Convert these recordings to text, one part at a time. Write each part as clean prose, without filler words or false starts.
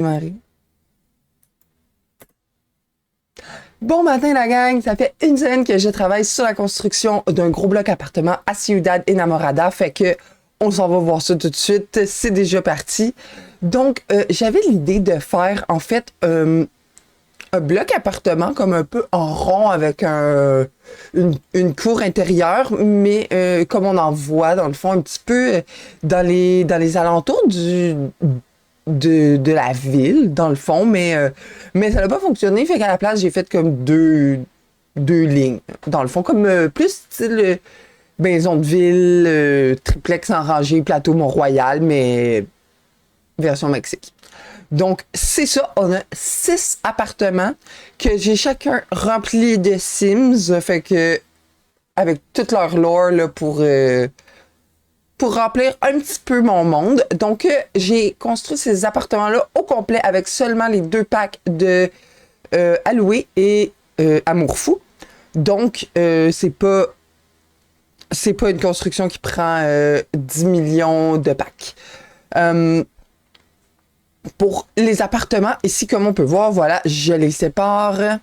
Marie. Bon matin la gang, ça fait une semaine que je travaille sur la construction d'un gros bloc appartement à Ciudad Enamorada, fait que on s'en va voir ça tout de suite, c'est déjà parti. Donc j'avais l'idée de faire en fait un bloc appartement comme un peu en rond avec une cour intérieure, mais comme on en voit dans le fond un petit peu dans les alentours de la ville, dans le fond, mais ça n'a pas fonctionné, fait qu'à la place, j'ai fait comme deux lignes, dans le fond, comme plus style maison de ville, triplex en rangée, plateau Mont-Royal, mais version Mexique. Donc, c'est ça, on a 6 appartements que j'ai chacun remplis de Sims, fait que avec toute leur lore là, pour remplir un petit peu mon monde. Donc, j'ai construit ces appartements-là au complet avec seulement les 2 packs de Alloué et Amour Fou. Donc, c'est pas une construction qui prend 10 millions de packs. Pour les appartements, ici, comme on peut voir, voilà, je les sépare.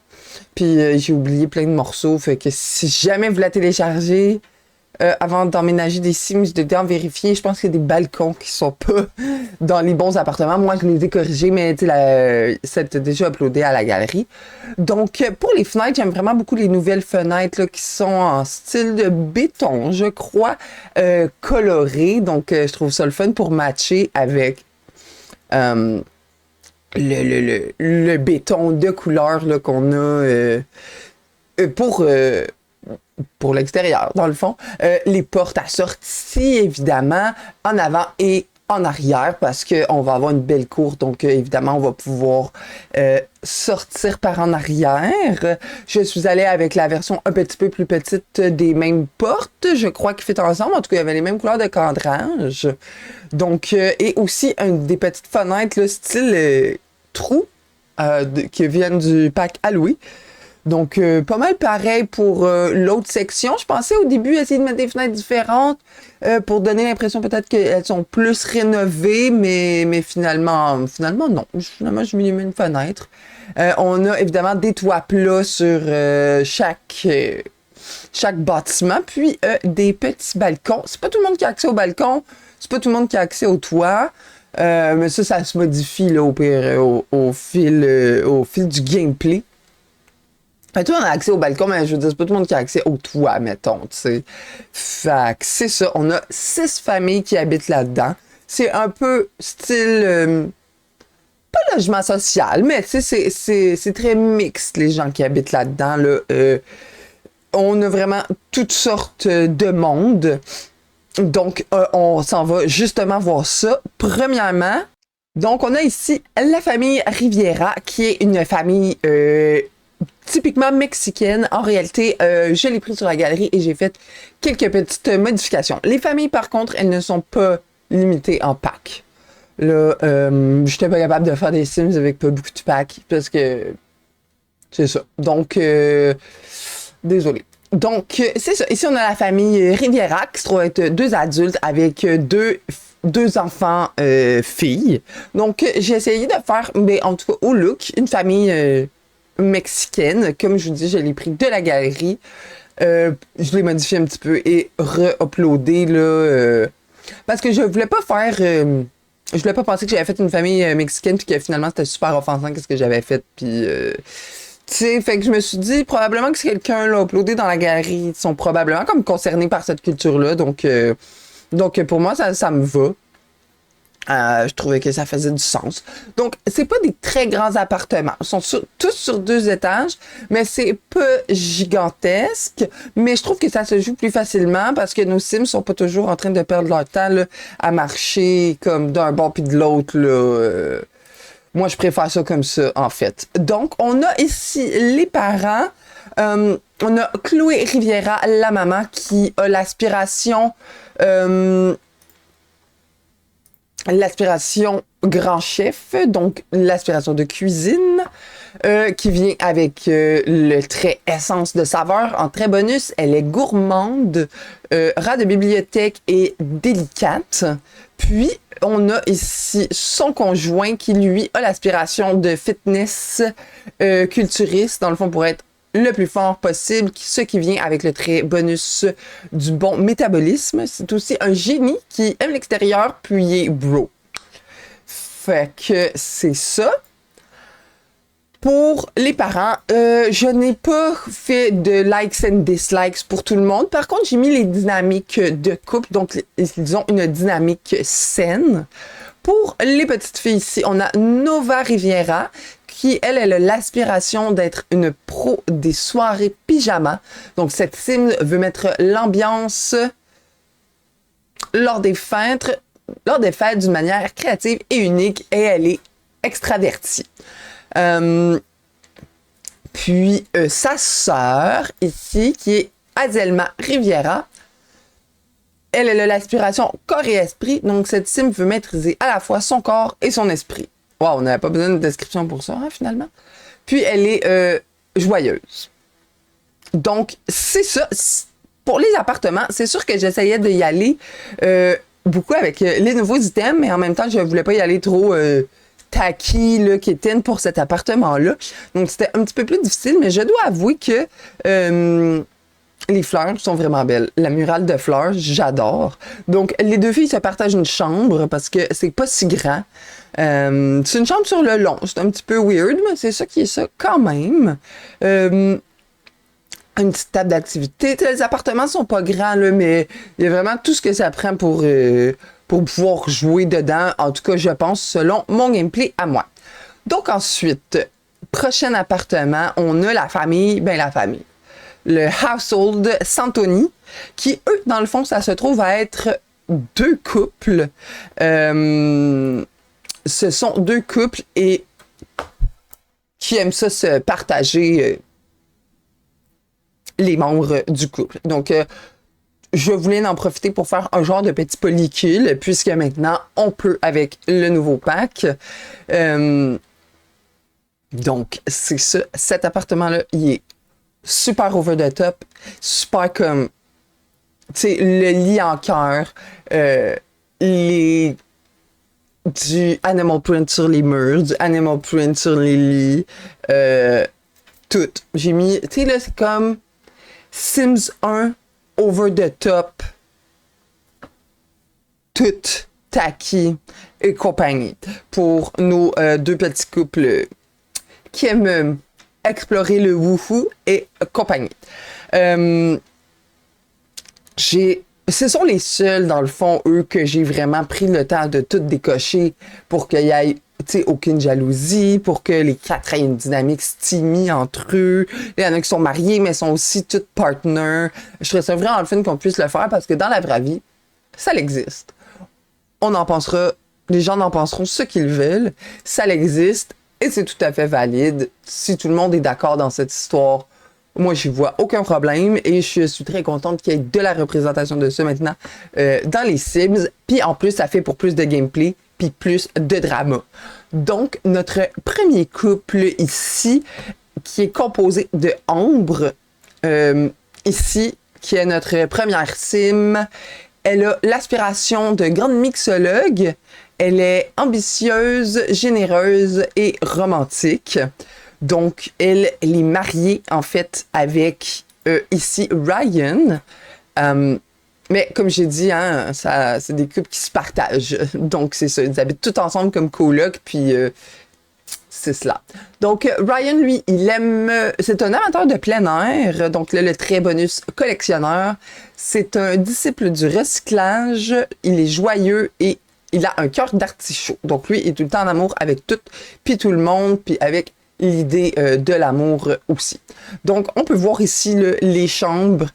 Puis j'ai oublié plein de morceaux. Fait que si jamais vous la téléchargez, avant d'emménager des Sims, dedans, vérifier. Je pense qu'il y a des balcons qui sont pas dans les bons appartements. Moi, je les ai corrigés, mais c'est déjà uploadé à la galerie. Donc, pour les fenêtres, j'aime vraiment beaucoup les nouvelles fenêtres là, qui sont en style de béton, je crois, coloré. Donc, je trouve ça le fun pour matcher avec le béton de couleur là, qu'on a pour l'extérieur, dans le fond. Les portes à sortie, évidemment, en avant et en arrière, parce qu'on va avoir une belle cour, donc évidemment, on va pouvoir sortir par en arrière. Je suis allée avec la version un petit peu plus petite des mêmes portes, je crois qu'ils fit ensemble. En tout cas, il y avait les mêmes couleurs de cadrage. Donc, et aussi des petites fenêtres, là, style trou, qui viennent du pack Alloué. Donc, pas mal pareil pour l'autre section. Je pensais au début essayer de mettre des fenêtres différentes pour donner l'impression peut-être qu'elles sont plus rénovées, mais finalement non. Finalement, je mis une fenêtre. On a évidemment des toits plats sur chaque bâtiment, puis des petits balcons. C'est pas tout le monde qui a accès au balcon, c'est pas tout le monde qui a accès au toit. Mais ça se modifie là, au pire, au fil du gameplay. Tout le monde a accès au balcon, mais je veux dire, c'est pas tout le monde qui a accès au toit, mettons, tu sais. Fait que c'est ça. On a 6 familles qui habitent là-dedans. C'est un peu style... pas logement social, mais tu sais, c'est très mixte, les gens qui habitent là-dedans, là. On a vraiment toutes sortes de monde. Donc, on s'en va justement voir ça. Premièrement, donc, on a ici la famille Riviera, qui est une famille... typiquement mexicaine. En réalité, je l'ai pris sur la galerie et j'ai fait quelques petites modifications. Les familles, par contre, elles ne sont pas limitées en packs. Là, j'étais pas capable de faire des Sims avec pas beaucoup de packs parce que c'est ça. Donc, désolé. Donc, c'est ça. Ici, on a la famille Riviera qui se trouve être 2 adultes avec deux enfants filles. Donc, j'ai essayé de faire, mais en tout cas, au look, une famille mexicaine. Comme je vous dis, je l'ai pris de la galerie. Je l'ai modifié un petit peu et re-uploadé là. Parce que je voulais pas faire. Je voulais pas penser que j'avais fait une famille mexicaine puis que finalement c'était super offensant qu'est-ce que j'avais fait. Puis. Tu sais, fait que je me suis dit probablement que si quelqu'un l'a uploadé dans la galerie, ils sont probablement comme concernés par cette culture-là. Donc pour moi, ça me va. Je trouvais que ça faisait du sens. Donc, c'est pas des très grands appartements. Ils sont tous sur 2 étages, mais c'est pas gigantesque. Mais je trouve que ça se joue plus facilement parce que nos Sims sont pas toujours en train de perdre leur temps là, à marcher comme d'un bord puis de l'autre. Là. Moi, je préfère ça comme ça, en fait. Donc, on a ici les parents. On a Chloé Riviera, la maman, qui a l'aspiration grand chef, donc l'aspiration de cuisine. qui vient avec le trait essence de saveur. En trait bonus, elle est gourmande, rat de bibliothèque et délicate. Puis, on a ici son conjoint qui, lui, a l'aspiration de fitness culturiste, dans le fond, pour être le plus fort possible, ce qui vient avec le trait bonus du bon métabolisme. C'est aussi un génie qui aime l'extérieur, puis il est bro. Fait que c'est ça. Pour les parents, je n'ai pas fait de likes and dislikes pour tout le monde. Par contre, j'ai mis les dynamiques de couple, donc ils ont une dynamique saine. Pour les petites filles ici, on a Nova Riviera, qui, elle a l'aspiration d'être une pro des soirées pyjama. Donc, cette sim veut mettre l'ambiance lors des fêtes d'une manière créative et unique, et elle est extravertie. Puis sa sœur ici, qui est Azelma Riviera, elle a l'aspiration corps et esprit, donc cette sim veut maîtriser à la fois son corps et son esprit. Wow, on n'avait pas besoin de description pour ça, hein, finalement. Puis elle est joyeuse. Donc, c'est ça. Pour les appartements, c'est sûr que j'essayais d'y aller beaucoup avec les nouveaux items, mais en même temps, je voulais pas y aller trop tacky, là, kitten pour cet appartement-là. Donc, c'était un petit peu plus difficile, mais je dois avouer que les fleurs sont vraiment belles. La murale de fleurs, j'adore. Donc, les deux filles se partagent une chambre parce que c'est pas si grand. C'est une chambre sur le long. C'est un petit peu weird, mais c'est ça qui est ça quand même. Une petite table d'activité. Les appartements sont pas grands, là, mais il y a vraiment tout ce que ça prend pour pouvoir jouer dedans. En tout cas, je pense, selon mon gameplay à moi. Donc ensuite, prochain appartement, on a la famille. Le Household Santoni, qui, eux, dans le fond, ça se trouve à être deux couples. Ce sont deux couples et qui aiment ça se partager les membres du couple. Donc, je voulais en profiter pour faire un genre de petit polycule, puisque maintenant, on peut avec le nouveau pack. Donc, c'est ça. Cet appartement-là, il est super over the top, super comme, tu sais, le lit en cœur, du animal print sur les murs, du animal print sur les lits, tout. J'ai mis, tu sais, là, c'est comme Sims 1 over the top, tout tacky et compagnie pour nos deux petits couples qui aiment explorer le woohoo et compagnie. Ce sont les seuls, dans le fond, eux, que j'ai vraiment pris le temps de tout décocher pour qu'il y ait, tu sais, aucune jalousie, pour que les quatre aient une dynamique steamy entre eux. Il y en a qui sont mariés, mais sont aussi toutes partners. Je trouve ça vraiment le fun qu'on puisse le faire parce que dans la vraie vie, ça existe. On en pensera, les gens en penseront ce qu'ils veulent. Ça existe et c'est tout à fait valide. Si tout le monde est d'accord dans cette histoire, moi, j'y vois aucun problème et je suis très contente qu'il y ait de la représentation de ça maintenant dans les Sims. Puis en plus, ça fait pour plus de gameplay puis plus de drama. Donc, notre premier couple ici, qui est composé de Ambre, ici, qui est notre première Sim, elle a l'aspiration de grande mixologue. Elle est ambitieuse, généreuse et romantique. Donc, elle est mariée, en fait, avec, ici, Ryan. Mais, comme j'ai dit, hein, c'est des couples qui se partagent. Donc, c'est ça. Ils habitent tous ensemble comme coloc, puis c'est cela. Donc, Ryan, lui, il aime... C'est un amateur de plein air. Donc, là, le trait bonus collectionneur. C'est un disciple du recyclage. Il est joyeux et il a un cœur d'artichaut. Donc, lui, il est tout le temps en amour avec tout, puis tout le monde, puis avec l'idée de l'amour aussi. Donc, on peut voir ici les chambres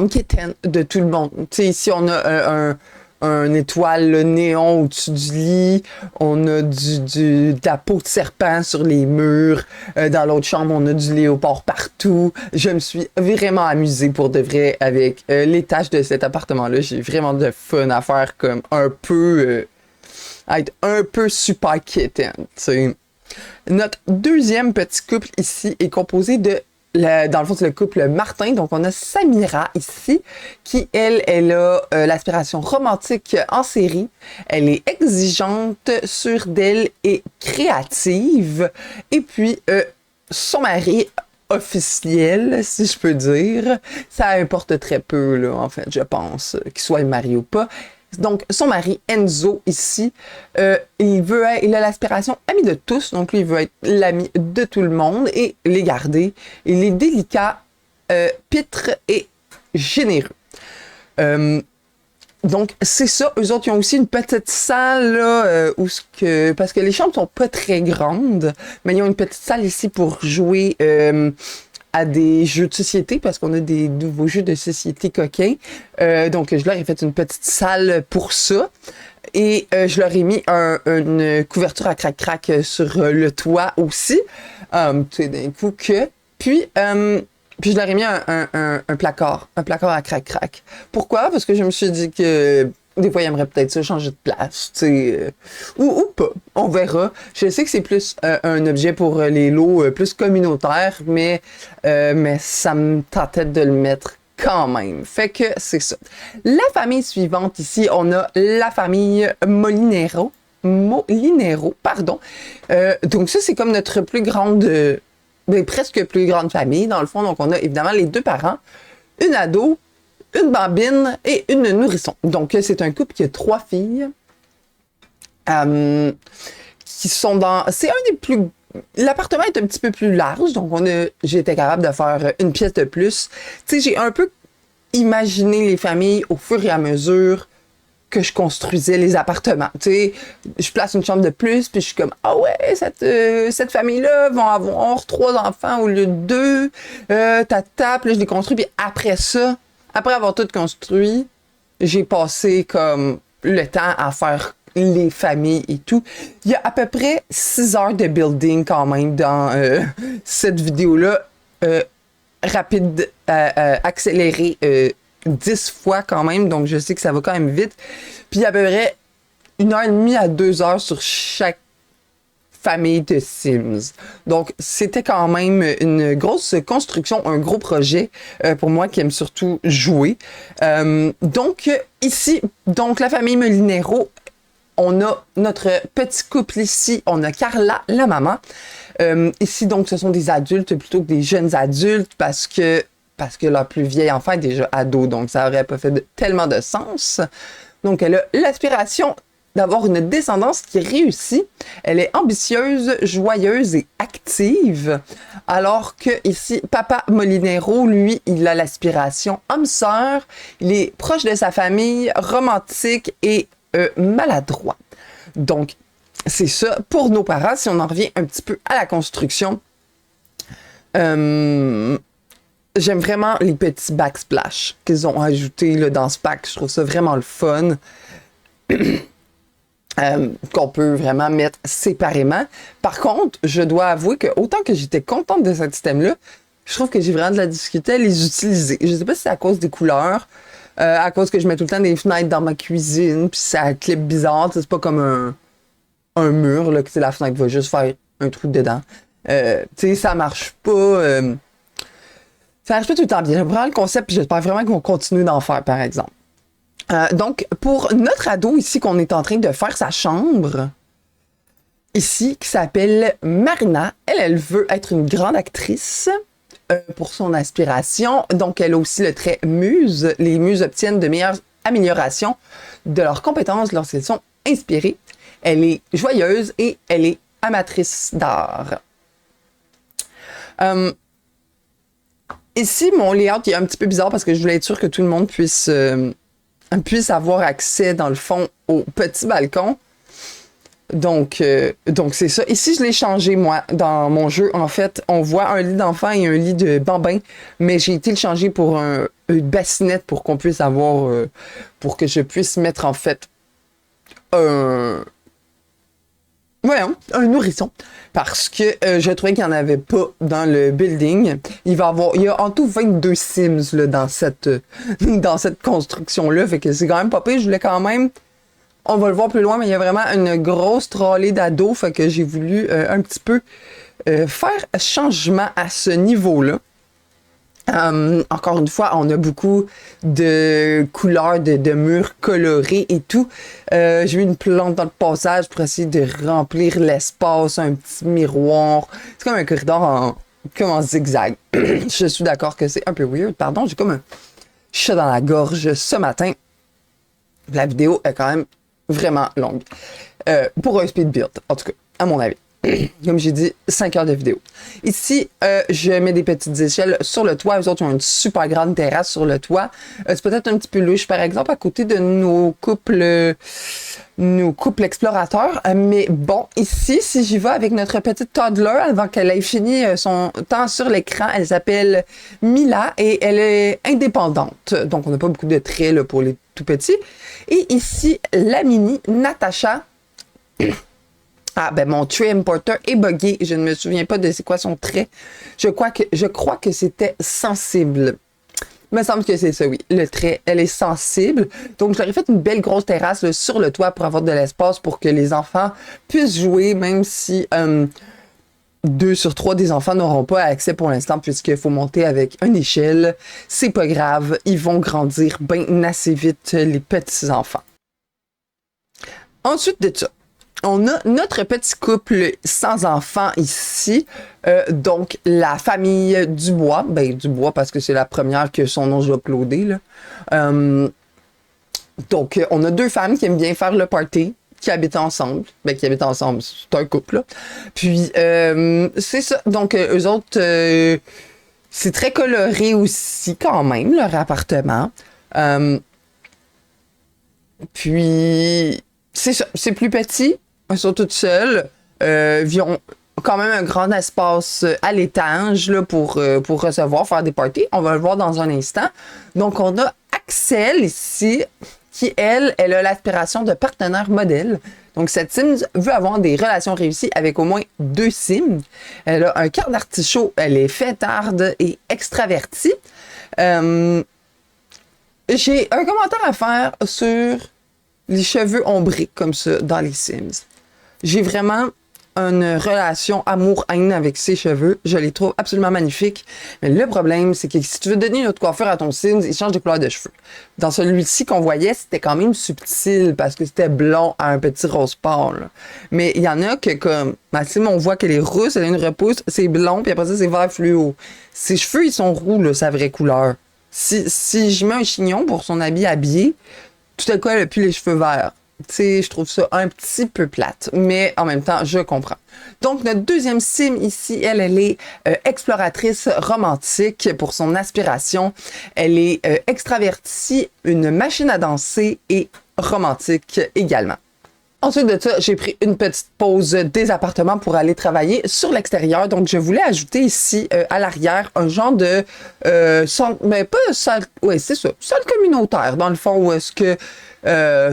qui éteignent de tout le monde. Tu sais, ici, on a un étoile néon au-dessus du lit. On a de la peau de serpent sur les murs. Dans l'autre chambre, on a du léopard partout. Je me suis vraiment amusée pour de vrai avec les tâches de cet appartement-là. J'ai vraiment de fun à faire comme un peu... être un peu super kitten, tu sais. Notre deuxième petit couple ici est composé de, dans le fond, c'est le couple Martin. Donc, on a Samira ici, qui, elle a l'aspiration romantique en série. Elle est exigeante, sûre d'elle et créative. Et puis, son mari officiel, si je peux dire, ça importe très peu, là, en fait, je pense, qu'il soit marié ou pas. Donc, son mari, Enzo, ici, il a l'aspiration ami de tous. Donc, lui, il veut être l'ami de tout le monde et les garder. Il est délicat, pitre et généreux. Donc, c'est ça. Eux autres, ils ont aussi une petite salle, là, parce que les chambres sont pas très grandes, mais ils ont une petite salle ici pour jouer à des jeux de société, parce qu'on a des nouveaux jeux de société coquins. Donc, je leur ai fait une petite salle pour ça. Et je leur ai mis une couverture à crac-crac sur le toit aussi. Tu sais, d'un coup que... Puis je leur ai mis un placard à crac-crac. Pourquoi? Parce que je me suis dit que des fois, ils aimeraient peut-être ça changer de place, tu sais, ou pas, on verra. Je sais que c'est plus un objet pour les lots plus communautaires, mais ça me tentait de le mettre quand même. Fait que c'est ça. La famille suivante ici, on a la famille Molinero, pardon. Donc ça, c'est comme notre plus grande... presque plus grande famille, dans le fond. Donc, on a évidemment les deux parents, une ado, une bambine et une nourrisson. Donc, c'est un couple qui a 3 filles qui sont dans... C'est un des plus... L'appartement est un petit peu plus large, donc j'ai été capable de faire une pièce de plus. Tu sais, j'ai un peu imaginé les familles au fur et à mesure que je construisais les appartements. Tu sais, je place une chambre de plus, puis je suis comme, ah ouais, cette famille-là vont avoir 3 enfants au lieu de 2. Puis là, je les construis, puis après ça, après avoir tout construit, j'ai passé comme le temps à faire les familles et tout. Il y a à peu près 6 heures de building quand même dans cette vidéo-là. Rapide, accéléré 10 fois quand même, donc je sais que ça va quand même vite. Puis à peu près 1h30 à 2 heures sur chaque famille de Sims. Donc c'était quand même une grosse construction, un gros projet pour moi qui aime surtout jouer. Donc ici, donc la famille Molinero, on a notre petit couple ici, on a Carla, la maman. Ici, donc, ce sont des adultes plutôt que des jeunes adultes parce que leur plus vieil enfant est déjà ado, donc ça aurait pas fait tellement de sens. Donc, elle a l'aspiration d'avoir une descendance qui réussit. Elle est ambitieuse, joyeuse et active. Alors que ici, Papa Molinero, lui, il a l'aspiration homme-sœur. Il est proche de sa famille, romantique et maladroit. Donc, c'est ça pour nos parents. Si on en revient un petit peu à la construction, j'aime vraiment les petits backsplash qu'ils ont ajoutés là, dans ce pack. Je trouve ça vraiment le fun. Qu'on peut vraiment mettre séparément. Par contre, je dois avouer que autant que j'étais contente de ce système-là, je trouve que j'ai vraiment de la difficulté à les utiliser. Je sais pas si c'est à cause des couleurs, à cause que je mets tout le temps des fenêtres dans ma cuisine, puis ça clip bizarre, c'est pas comme un mur, là, que la fenêtre va juste faire un trou dedans. Tu sais, ça marche pas. Ça marche pas tout le temps bien. J'aime vraiment le concept, puis j'espère vraiment qu'ils vont continuer d'en faire, par exemple. Donc, pour notre ado ici, qu'on est en train de faire sa chambre, ici, qui s'appelle Marina, elle veut être une grande actrice pour son aspiration. Donc, elle a aussi le trait muse. Les muses obtiennent de meilleures améliorations de leurs compétences lorsqu'elles sont inspirées. Elle est joyeuse et elle est amatrice d'art. Ici, mon layout est un petit peu bizarre parce que je voulais être sûre que tout le monde puisse avoir accès, dans le fond, au petit balcon. Donc c'est ça. Ici, je l'ai changé, moi, dans mon jeu. En fait, on voit un lit d'enfant et un lit de bambin, mais j'ai été le changer pour une bassinette pour qu'on puisse avoir... pour que je puisse mettre, en fait, un nourrisson. Parce que je trouvais qu'il n'y en avait pas dans le building. Il y a en tout 22 Sims là, dans cette construction-là. Fait que c'est quand même pas pire. Je voulais quand même On va le voir plus loin, mais il y a vraiment une grosse trolley d'ados, fait que j'ai voulu un petit peu faire changement à ce niveau-là. Encore une fois, on a beaucoup de couleurs, de murs colorés et tout. J'ai mis une plante dans le passage pour essayer de remplir l'espace, un petit miroir. C'est comme un corridor comme en zigzag. Je suis d'accord que c'est un peu weird. Pardon, j'ai comme un chat dans la gorge ce matin. La vidéo est quand même vraiment longue. Pour un speed build, en tout cas, à mon avis. Comme j'ai dit, 5 heures de vidéo. Ici, je mets des petites échelles sur le toit. Eux autres ont une super grande terrasse sur le toit. C'est peut-être un petit peu louche, par exemple, à côté de nos couples explorateurs. Mais bon, ici, si j'y vais avec notre petite toddler, avant qu'elle ait fini son temps sur l'écran, elle s'appelle Mila et elle est indépendante. Donc, on n'a pas beaucoup de traits là, pour les tout petits. Et ici, la mini Natacha. Ah, ben mon trait importer est buggé. Je ne me souviens pas de c'est quoi son trait. Je crois que c'était sensible. Il me semble que c'est ça, oui. Le trait, elle est sensible. Donc, je leur ai fait une belle grosse terrasse là, sur le toit pour avoir de l'espace pour que les enfants puissent jouer, même si 2 sur 3 des enfants n'auront pas accès pour l'instant, puisqu'il faut monter avec une échelle. C'est pas grave. Ils vont grandir bien assez vite, les petits-enfants. Ensuite de ça, on a notre petit couple sans enfants ici, donc la famille Dubois, ben Dubois parce que c'est la première que son nom j'ai uploadé, là. Donc on a 2 femmes qui aiment bien faire le party, qui habitent ensemble, c'est un couple, là. Puis c'est ça, donc eux autres, c'est très coloré aussi quand même, leur appartement. Puis c'est ça, c'est plus petit. Elles sont toutes seules. Ils ont quand même un grand espace à l'étage là, pour recevoir, faire des parties. On va le voir dans un instant. Donc, on a Axel ici, qui, elle a l'aspiration de partenaire modèle. Donc, cette Sims veut avoir des relations réussies avec au moins 2 Sims. Elle a un cœur d'artichaut. Elle est fêtarde et extravertie. J'ai un commentaire à faire sur les cheveux ombrés comme ça dans les Sims. J'ai vraiment une relation amour-haine avec ses cheveux. Je les trouve absolument magnifiques. Mais le problème, c'est que si tu veux donner une autre coiffure à ton Sims, il change de couleur de cheveux. Dans celui-ci qu'on voyait, c'était quand même subtil parce que c'était blond à un petit rose pâle. Mais il y en a que comme Maxime, on voit qu'elle est rousse, elle a une repousse, c'est blond, puis après ça, c'est vert fluo. Ses cheveux, ils sont roux, là, sa vraie couleur. Si je mets un chignon pour son habit habillé, tout à coup, elle a plus les cheveux verts. Tu sais, je trouve ça un petit peu plate, mais en même temps, je comprends. Donc, notre deuxième sim ici, elle est exploratrice romantique pour son aspiration. Elle est extravertie, une machine à danser et romantique également. Ensuite de ça, j'ai pris une petite pause des appartements pour aller travailler sur l'extérieur. Donc, je voulais ajouter ici, à l'arrière, un genre de salle, mais pas salle, ouais, c'est ça, salle communautaire, dans le fond, où est-ce que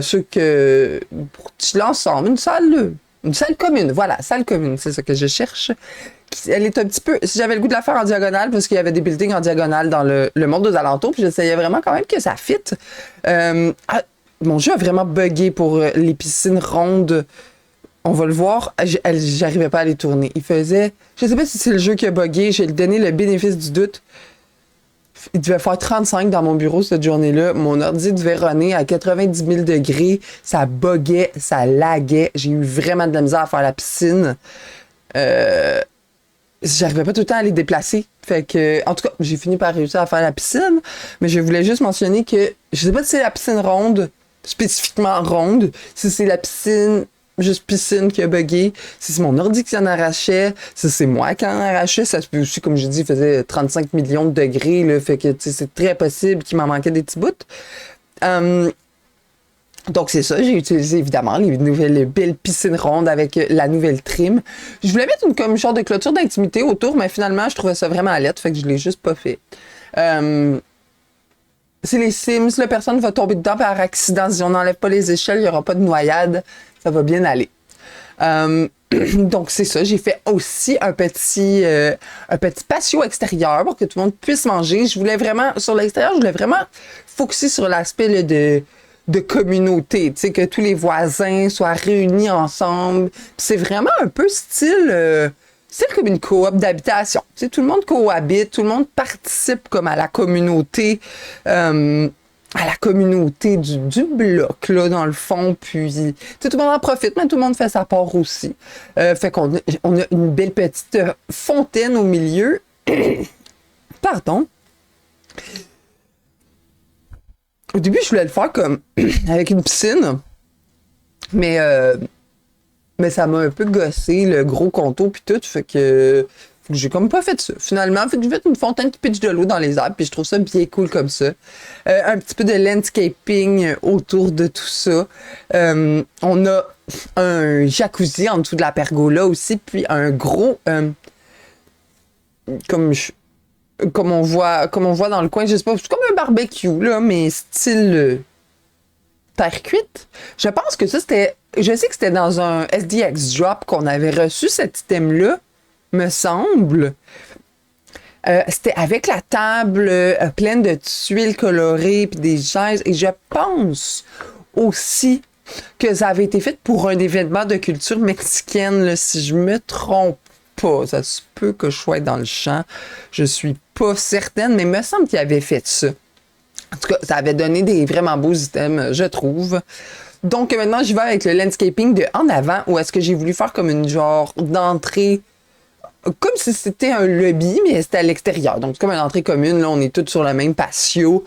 ceux que pour l'ensemble, une salle commune, voilà, salle commune, c'est ça que je cherche. Elle est un petit peu, si j'avais le goût de la faire en diagonale, parce qu'il y avait des buildings en diagonale dans le monde aux alentours, puis j'essayais vraiment quand même que ça fit. Mon jeu a vraiment buggé pour les piscines rondes. On va le voir. J'arrivais pas à les tourner. Il faisait... Je sais pas si c'est le jeu qui a buggé. J'ai donné le bénéfice du doute. Il devait faire 35 dans mon bureau cette journée-là. Mon ordi devait runner à 90 000 degrés. Ça buggait, ça laguait. J'ai eu vraiment de la misère à faire la piscine. J'arrivais pas tout le temps à les déplacer. Fait que, en tout cas, j'ai fini par réussir à faire la piscine. Mais je voulais juste mentionner que je sais pas si c'est la piscine ronde, spécifiquement ronde, si c'est la piscine, juste piscine qui a buggé, si c'est mon ordi qui en arrachait, si c'est moi qui en arrachais, ça se peut aussi, comme je dis, il faisait 35 millions de degrés, là, fait que c'est très possible qu'il m'en manquait des petits bouts. Donc c'est ça, j'ai utilisé évidemment les nouvelles belles piscines rondes avec la nouvelle trim. Je voulais mettre comme genre de clôture d'intimité autour, mais finalement je trouvais ça vraiment à l'aide, fait que je l'ai juste pas fait. C'est les Sims, là, personne va tomber dedans par accident. Si on n'enlève pas les échelles, il n'y aura pas de noyade. Ça va bien aller. Donc, c'est ça. J'ai fait aussi un petit patio extérieur pour que tout le monde puisse manger. Je voulais vraiment, sur l'extérieur, je voulais vraiment focusser sur l'aspect de de communauté, tu sais, que tous les voisins soient réunis ensemble. Puis c'est vraiment un peu style comme une coop d'habitation. Tu sais, tout le monde cohabite, tout le monde participe comme à la communauté du bloc, là, dans le fond, puis tu sais, tout le monde en profite, mais tout le monde fait sa part aussi. Fait on a une belle petite fontaine au milieu. Pardon. Au début, je voulais le faire comme avec une piscine, mais, mais ça m'a un peu gossé, le gros contour puis tout, fait que j'ai comme pas fait ça. Finalement, fait que j'ai fait une fontaine qui pitche de l'eau dans les arbres, puis je trouve ça bien cool comme ça. Un petit peu de landscaping autour de tout ça. On a un jacuzzi en dessous de la pergola aussi, puis un gros... comme on voit dans le coin, je sais pas, c'est comme un barbecue, là, mais style terre cuite. Je pense que ça, je sais que c'était dans un SDX Drop qu'on avait reçu cet item-là, me semble. C'était avec la table pleine de tuiles colorées puis des chaises. Et je pense aussi que ça avait été fait pour un événement de culture mexicaine, là, si je me trompe pas. Ça se peut que je sois dans le champ. Je suis pas certaine, mais il me semble qu'il avait fait ça. En tout cas, ça avait donné des vraiment beaux items, je trouve. Donc maintenant, j'y vais avec le landscaping de en avant, où est-ce que j'ai voulu faire comme une genre d'entrée, comme si c'était un lobby, mais c'était à l'extérieur. Donc c'est comme une entrée commune, là, on est tous sur le même patio.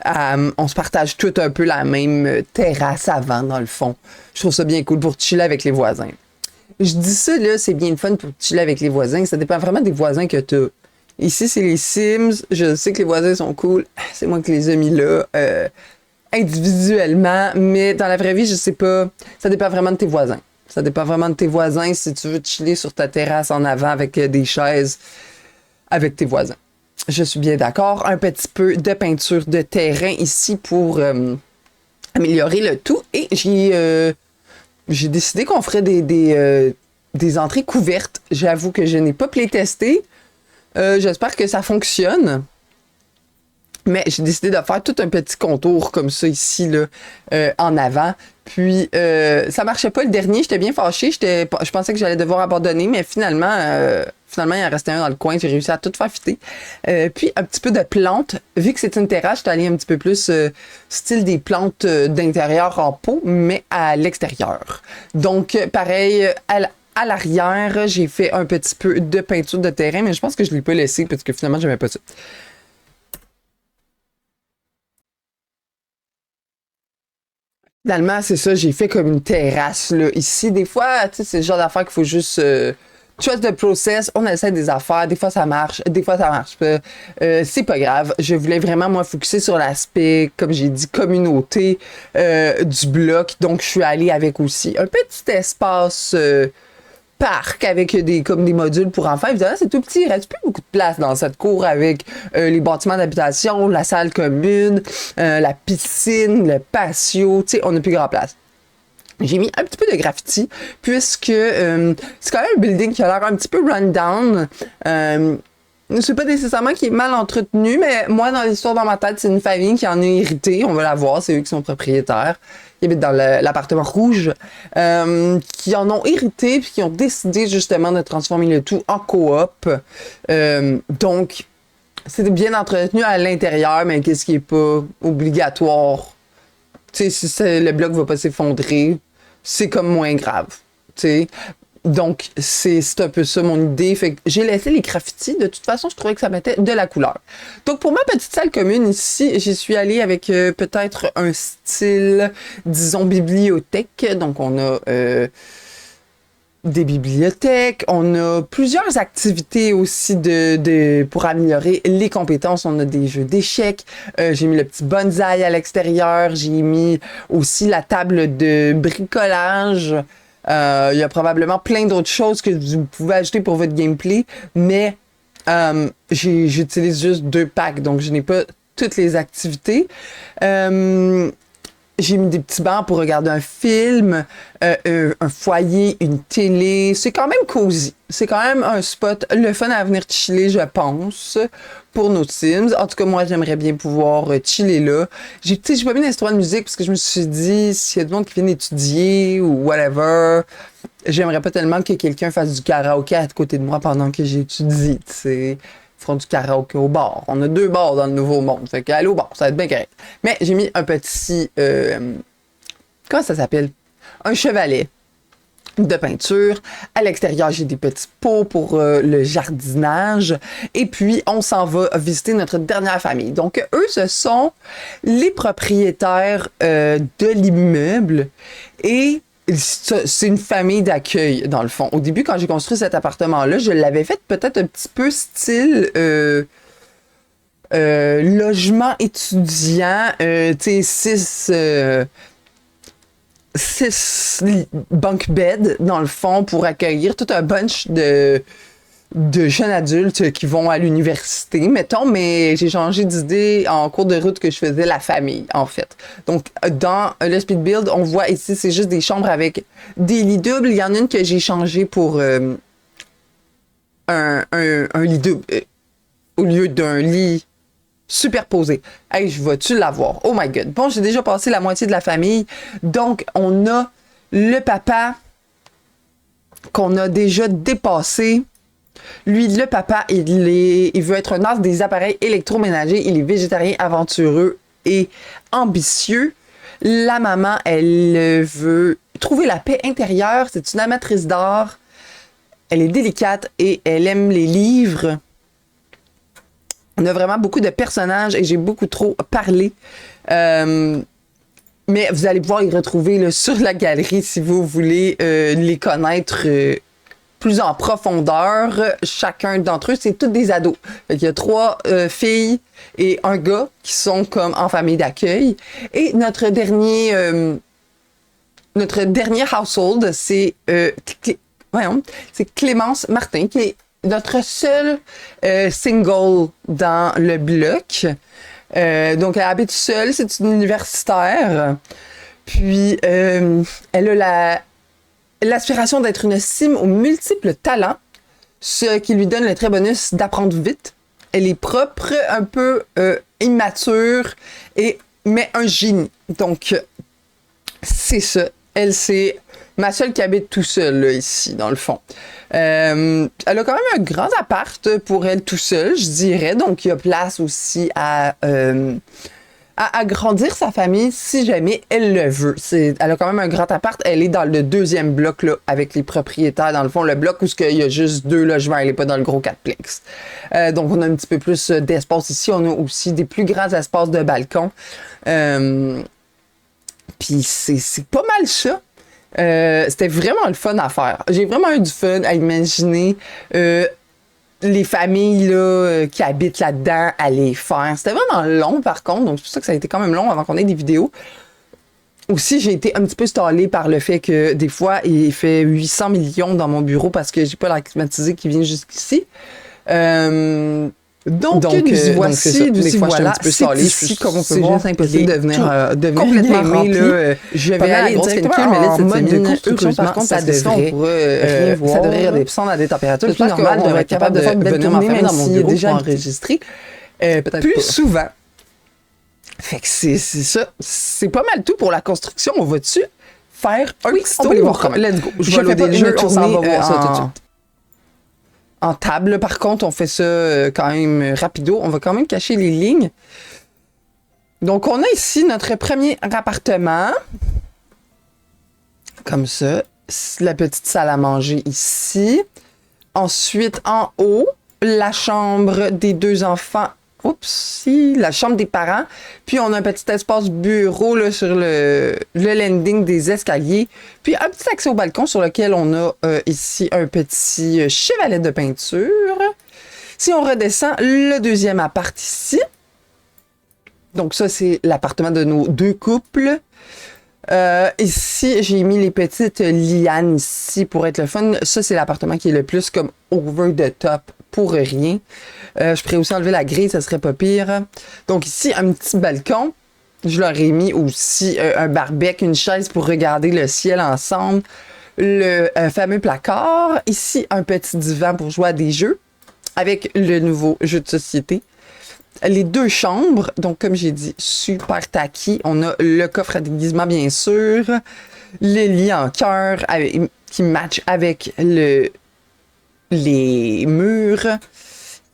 On se partage tout un peu la même terrasse avant, dans le fond. Je trouve ça bien cool pour chiller avec les voisins. Je dis ça, là, c'est bien le fun pour chiller avec les voisins. Ça dépend vraiment des voisins que tu as. Ici, c'est les Sims. Je sais que les voisins sont cool. C'est moi qui les ai mis là, individuellement. Mais dans la vraie vie, je sais pas. Ça dépend vraiment de tes voisins. Ça dépend vraiment de tes voisins si tu veux chiller sur ta terrasse en avant avec des chaises avec tes voisins. Je suis bien d'accord. Un petit peu de peinture de terrain ici pour améliorer le tout. Et j'ai décidé qu'on ferait des entrées couvertes. J'avoue que je n'ai pas playtesté. J'espère que ça fonctionne. Mais j'ai décidé de faire tout un petit contour comme ça ici, là, en avant. Puis, ça marchait pas le dernier. J'étais bien fâchée. Je pensais que j'allais devoir abandonner, mais finalement, il en restait un dans le coin. J'ai réussi à tout faire fitter. Puis, un petit peu de plantes. Vu que c'est une terrasse, je suis allée un petit peu plus style des plantes d'intérieur en pot, mais à l'extérieur. Donc, pareil, à l'arrière, j'ai fait un petit peu de peinture de terrain, mais je pense que je ne l'ai pas laissé parce que finalement, j'aimais pas ça. Finalement, c'est ça, j'ai fait comme une terrasse, là. Ici, des fois, tu sais, c'est le genre d'affaires qu'il faut juste trust the process, on essaie des affaires, des fois ça marche, des fois ça marche pas. C'est pas grave. Je voulais vraiment, moi, focuser sur l'aspect, comme j'ai dit, communauté du bloc. Donc, je suis allée avec aussi un petit espace parc avec comme des modules pour enfants. Évidemment, c'est tout petit. Il reste plus beaucoup de place dans cette cour avec les bâtiments d'habitation, la salle commune, la piscine, le patio. Tu sais, on n'a plus grand place. J'ai mis un petit peu de graffiti puisque c'est quand même un building qui a l'air un petit peu run-down. C'est pas nécessairement qui est mal entretenu, mais moi, dans l'histoire dans ma tête, c'est une famille qui en est héritée. On va la voir, c'est eux qui sont propriétaires. Ils habitent dans l'appartement rouge, qui en ont hérité puis qui ont décidé justement de transformer le tout en coop. Donc, c'est bien entretenu à l'intérieur, mais qu'est-ce qui est pas obligatoire? Tu sais, si le bloc va pas s'effondrer, c'est comme moins grave. Tu sais. Donc, c'est un peu ça mon idée. Fait que j'ai laissé les graffitis. De toute façon, je trouvais que ça mettait de la couleur. Donc, pour ma petite salle commune ici, j'y suis allée avec peut-être un style, disons, bibliothèque. Donc, on a des bibliothèques. On a plusieurs activités aussi pour améliorer les compétences. On a des jeux d'échecs. J'ai mis le petit bonsaï à l'extérieur. J'ai mis aussi la table de bricolage. Il y a probablement plein d'autres choses que vous pouvez ajouter pour votre gameplay, mais j'utilise juste 2 packs, donc je n'ai pas toutes les activités. j'ai mis des petits bancs pour regarder un film, un foyer, une télé. C'est quand même cosy. C'est quand même un spot, le fun à venir chiller, je pense, pour nos Sims. En tout cas, moi, j'aimerais bien pouvoir chiller là. J'ai pas mis d'instrument de musique parce que je me suis dit, s'il y a du monde qui vient étudier ou whatever, j'aimerais pas tellement que quelqu'un fasse du karaoké à côté de moi pendant que j'étudie, tu sais. Ils feront du karaoké au bar. On a 2 bars dans le Nouveau Monde. Fait qu'aller au bar, ça va être bien correct. Mais j'ai mis un petit... comment ça s'appelle? Un chevalet de peinture. À l'extérieur, j'ai des petits pots pour le jardinage. Et puis, on s'en va visiter notre dernière famille. Donc, eux, ce sont les propriétaires de l'immeuble. Et c'est une famille d'accueil, dans le fond. Au début, quand j'ai construit cet appartement-là, je l'avais fait peut-être un petit peu style logement étudiant, tu sais, 6 bunk beds, dans le fond, pour accueillir tout un bunch de jeunes adultes qui vont à l'université, mettons, mais j'ai changé d'idée en cours de route que je faisais la famille, en fait. Donc, dans le speed build, on voit ici, c'est juste des chambres avec des lits doubles. Il y en a une que j'ai changé pour un lit double, au lieu d'un lit superposé. Hey, je vais-tu l'avoir? Oh my God. Bon, j'ai déjà passé la moitié de la famille. Donc, on a le papa qu'on a déjà dépassé. Lui, le papa, il veut être un as des appareils électroménagers. Il est végétarien, aventureux et ambitieux. La maman, elle veut trouver la paix intérieure. C'est une amatrice d'art. Elle est délicate et elle aime les livres. On a vraiment beaucoup de personnages et j'ai beaucoup trop parlé. Mais vous allez pouvoir les retrouver là, sur la galerie si vous voulez les connaître plus en profondeur. Chacun d'entre eux, c'est tous des ados. Fait qu'il y a 3 filles et un gars qui sont comme en famille d'accueil. Et notre dernier household, c'est Clémence Martin, qui est notre seul single dans le bloc. Donc, elle habite seule, c'est une universitaire. Puis, elle a l'aspiration d'être une sim aux multiples talents, ce qui lui donne le très bonus d'apprendre vite. Elle est propre, un peu immature, mais un génie. Donc, c'est ça. Elle, c'est ma seule qui habite tout seul, là, ici, dans le fond. Elle a quand même un grand appart pour elle tout seul, je dirais. Donc, il y a place aussi à agrandir sa famille si jamais elle le veut. Elle a quand même un grand appart. Elle est dans le 2e bloc là, avec les propriétaires. Dans le fond, le bloc où il y a juste 2 logements. Elle n'est pas dans le gros 4plex. Donc, on a un petit peu plus d'espace ici. On a aussi des plus grands espaces de balcon. Puis, c'est pas mal ça. C'était vraiment le fun à faire. J'ai vraiment eu du fun à imaginer les familles là, qui habitent là-dedans à les faire. C'était vraiment long par contre, donc c'est pour ça que ça a été quand même long avant qu'on ait des vidéos. Aussi, j'ai été un petit peu stallée par le fait que des fois, il fait 800 millions dans mon bureau parce que j'ai pas la climatisée qui vient jusqu'ici. Donc nous voici, des fois, voilà, c'est ici, comme on peut voir, c'est impossible de venir complètement rempli. Je vais aller directement en mode de construction, par contre, ça devrait redescendre à des températures plus normales, devrait être capable de faire une belle tournée, même s'il est déjà enregistré, peut-être plus souvent. Fait que c'est ça, c'est pas mal tout pour la construction. On va-tu faire un petit tour? On peut les voir comment. Let's go. Je vais loader le jeu, on s'en va voir ça tout de suite. En table, par contre, on fait ça quand même rapido. On va quand même cacher les lignes. Donc, on a ici notre premier appartement. Comme ça. La petite salle à manger ici. Ensuite, en haut, la chambre des 2 enfants. Oups, la chambre des parents. Puis, on a un petit espace bureau là, sur le landing des escaliers. Puis, un petit accès au balcon sur lequel on a ici un petit chevalet de peinture. Si on redescend, le 2e appart ici. Donc, ça, c'est l'appartement de nos 2 couples. Ici, j'ai mis les petites lianes ici pour être le fun. Ça, c'est l'appartement qui est le plus comme over the top pour rien. Je pourrais aussi enlever la grille, ça serait pas pire. Donc ici, un petit balcon. Je leur ai mis aussi un barbecue, une chaise pour regarder le ciel ensemble. Le fameux placard. Ici, un petit divan pour jouer à des jeux avec le nouveau jeu de société. Les 2 chambres, donc comme j'ai dit, super tacky. On a le coffre à déguisement, bien sûr. Les lits en cœur qui matchent avec les murs.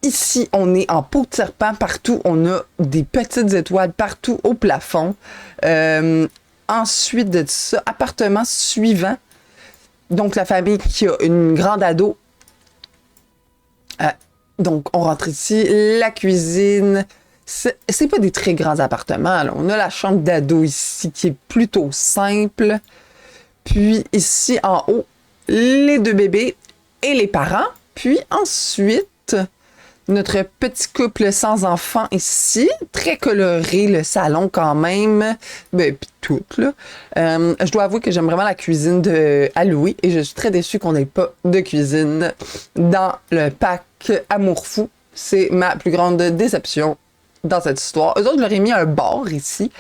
Ici, on est en peau de serpent partout. On a des petites étoiles partout au plafond. Ensuite de ça, appartement suivant. Donc, la famille qui a une grande ado. Donc, on rentre ici. La cuisine. C'est pas des très grands appartements, là. On a la chambre d'ado ici qui est plutôt simple. Puis ici, en haut, les 2 bébés et les parents. Puis ensuite, notre petit couple sans enfants ici. Très coloré, le salon quand même. Ben, puis tout, là. Je dois avouer que j'aime vraiment la cuisine de Aloui et je suis très déçue qu'on n'ait pas de cuisine dans le pack Amour Fou. C'est ma plus grande déception dans cette histoire. Eux autres, je leur ai mis un bar ici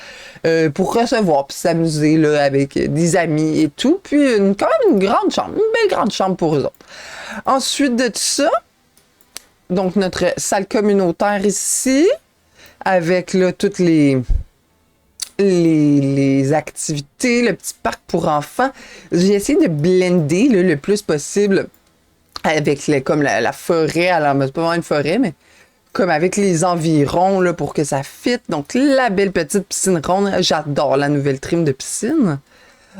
pour recevoir puis s'amuser là, avec des amis et tout. Puis quand même une grande chambre, une belle grande chambre pour eux autres. Ensuite de tout ça, donc notre salle communautaire ici, avec là, toutes les activités, le petit parc pour enfants. J'ai essayé de blender là, le plus possible avec comme la forêt. Alors, c'est pas vraiment une forêt, mais comme avec les environs là, pour que ça fitte. Donc, la belle petite piscine ronde. J'adore la nouvelle trim de piscine.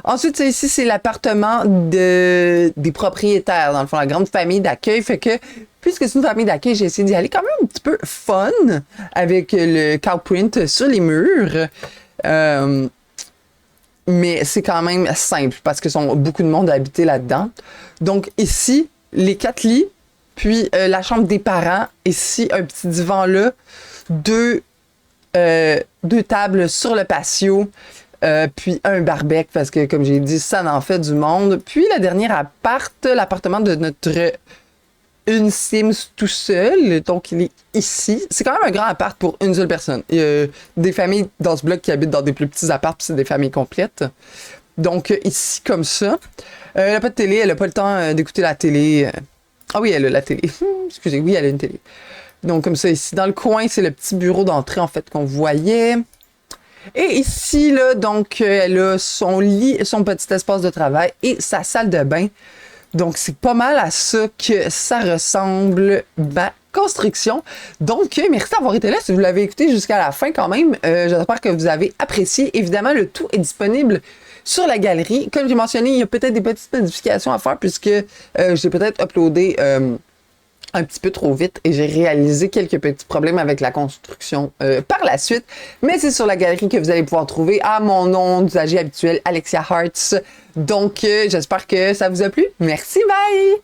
Ensuite, ça ici, c'est l'appartement des propriétaires, dans le fond, la grande famille d'accueil. Fait que, puisque c'est une famille d'accueil, j'ai essayé d'y aller quand même un petit peu fun avec le cow print sur les murs. Mais c'est quand même simple parce que beaucoup de monde a habité là-dedans. Donc ici, les 4 lits, puis la chambre des parents. Ici, un petit divan là, 2 tables sur le patio. Puis un barbecue parce que, comme j'ai dit, ça en fait du monde. Puis la dernière l'appartement de notre une Sims tout seul. Donc, il est ici. C'est quand même un grand appart pour une seule personne. Il y a des familles dans ce bloc qui habitent dans des plus petits apparts, puis c'est des familles complètes. Donc, ici, comme ça. Elle n'a pas de télé, elle n'a pas le temps d'écouter la télé. Ah oui, elle a la télé. Excusez, oui, elle a une télé. Donc, comme ça, ici, dans le coin, c'est le petit bureau d'entrée, en fait, qu'on voyait. Et ici, là, donc, elle a son lit, son petit espace de travail et sa salle de bain. Donc, c'est pas mal à ça que ça ressemble ma construction. Donc, merci d'avoir été là. Si vous l'avez écouté jusqu'à la fin quand même, j'espère que vous avez apprécié. Évidemment, le tout est disponible sur la galerie. Comme j'ai mentionné, il y a peut-être des petites modifications à faire puisque j'ai peut-être uploadé un petit peu trop vite et j'ai réalisé quelques petits problèmes avec la construction par la suite. Mais c'est sur la galerie que vous allez pouvoir trouver à mon nom d'usager habituel, Alexia Hearts. Donc, j'espère que ça vous a plu. Merci, bye!